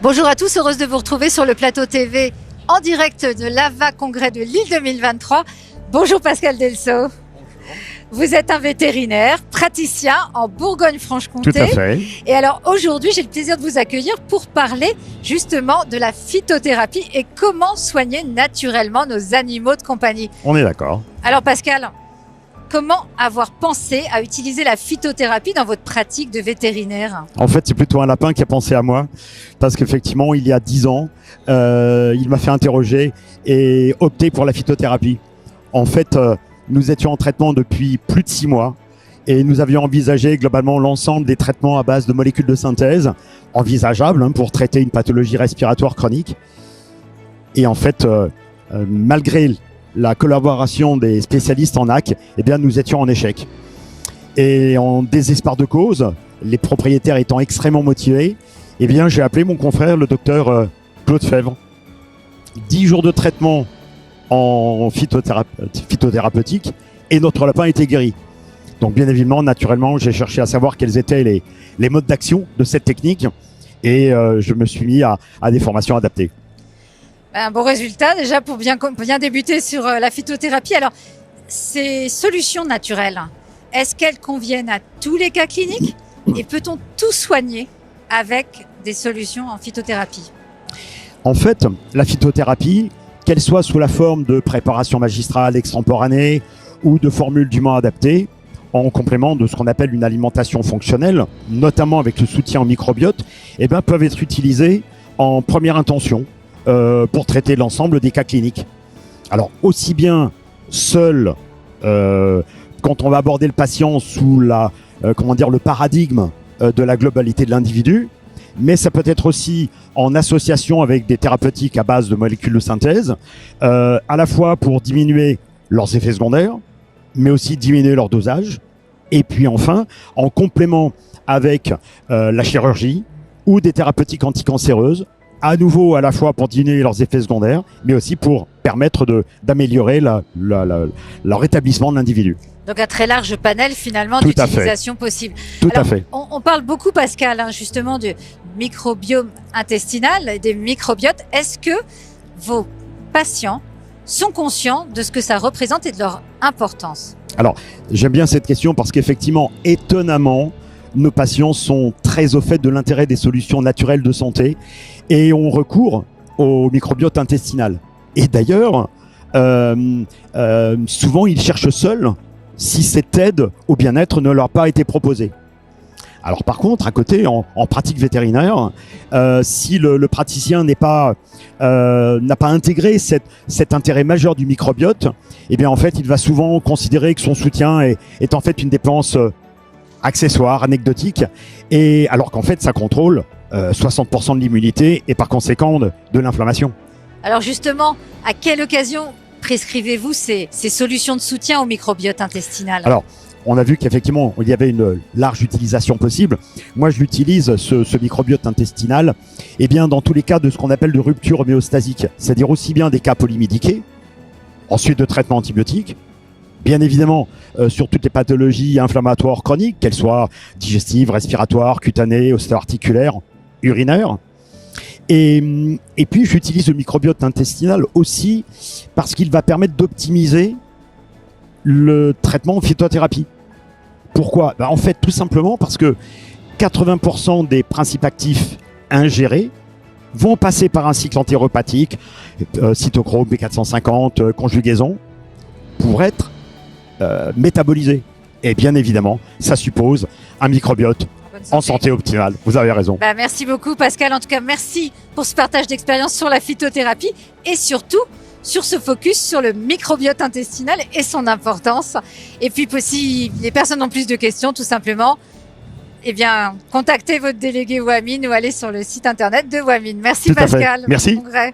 Bonjour à tous, heureuse de vous retrouver sur le plateau TV en direct de l'AVA Congrès de Lille 2023. Bonjour Pascal Delceau. Vous êtes un vétérinaire, praticien en Bourgogne-Franche-Comté. Tout à fait. Et alors aujourd'hui, j'ai le plaisir de vous accueillir pour parler justement de la phytothérapie et comment soigner naturellement nos animaux de compagnie. On est d'accord. Alors Pascal, comment avoir pensé à utiliser la phytothérapie dans votre pratique de vétérinaire? En fait, c'est plutôt un lapin qui a pensé à moi, parce qu'effectivement, il y a 10 ans, il m'a fait interroger et opter pour la phytothérapie. En fait, nous étions en traitement depuis plus de 6 mois et nous avions envisagé globalement l'ensemble des traitements à base de molécules de synthèse envisageables pour traiter une pathologie respiratoire chronique. Et en fait, malgré la collaboration des spécialistes en AC, eh bien, nous étions en échec. Et en désespoir de cause, les propriétaires étant extrêmement motivés, eh bien, j'ai appelé mon confrère, le docteur Claude Fèvre. 10 jours de traitement en phytothérapeutique et notre lapin était guéri. Donc, bien évidemment, naturellement, j'ai cherché à savoir quels étaient les modes d'action de cette technique et je me suis mis à des formations adaptées. Un bon résultat déjà pour bien débuter sur la phytothérapie. Alors, ces solutions naturelles, est-ce qu'elles conviennent à tous les cas cliniques et peut-on tout soigner avec des solutions en phytothérapie? En fait, la phytothérapie, qu'elle soit sous la forme de préparation magistrale extemporanée ou de formules dûment adaptées, en complément de ce qu'on appelle une alimentation fonctionnelle, notamment avec le soutien au microbiote, eh bien, peuvent être utilisées en première intention pour traiter l'ensemble des cas cliniques. Alors, aussi bien seul, quand on va aborder le patient sous le paradigme de la globalité de l'individu, mais ça peut être aussi en association avec des thérapeutiques à base de molécules de synthèse, à la fois pour diminuer leurs effets secondaires, mais aussi diminuer leur dosage, et puis enfin, en complément avec la chirurgie ou des thérapeutiques anticancéreuses, à nouveau à la fois pour diminuer leurs effets secondaires, mais aussi pour permettre d'améliorer le rétablissement de l'individu. Donc un très large panel finalement d'utilisation possible. Tout à fait. On parle beaucoup, Pascal, justement du microbiome intestinal et des microbiotes. Est-ce que vos patients sont conscients de ce que ça représente et de leur importance? Alors, j'aime bien cette question parce qu'effectivement, étonnamment, nos patients sont très au fait de l'intérêt des solutions naturelles de santé et ont recours au microbiote intestinal. Et d'ailleurs, souvent, ils cherchent seuls si cette aide au bien-être ne leur a pas été proposée. Alors par contre, à côté, en pratique vétérinaire, si le praticien n'a pas intégré cet intérêt majeur du microbiote, eh bien en fait, il va souvent considérer que son soutien est en fait une dépense accessoire, anecdotique, et alors qu'en fait, ça contrôle 60% de l'immunité et par conséquent de l'inflammation. Alors justement, à quelle occasion prescrivez-vous ces solutions de soutien au microbiote intestinal? Alors, on a vu qu'effectivement, il y avait une large utilisation possible. Moi, je l'utilise, ce microbiote intestinal, eh bien, dans tous les cas de ce qu'on appelle de rupture homéostasique, c'est-à-dire aussi bien des cas polymédiqués, ensuite de traitement antibiotique, bien évidemment sur toutes les pathologies inflammatoires chroniques, qu'elles soient digestives, respiratoires, cutanées, ostéo-articulaires, urinaires. Et puis, j'utilise le microbiote intestinal aussi parce qu'il va permettre d'optimiser le traitement en phytothérapie. Pourquoi? En fait, tout simplement parce que 80% des principes actifs ingérés vont passer par un cycle entéropathique, cytochrome, B450, conjugaison, pour être métabolisés. Et bien évidemment, ça suppose un microbiote en santé optimale. Vous avez raison. Merci beaucoup, Pascal. En tout cas, merci pour ce partage d'expérience sur la phytothérapie et surtout sur ce focus sur le microbiote intestinal et son importance. Et puis, si les personnes ont plus de questions, tout simplement, eh bien, contactez votre délégué Wamine ou allez sur le site internet de Wamine. Merci, Pascal. Merci. Bon congrès.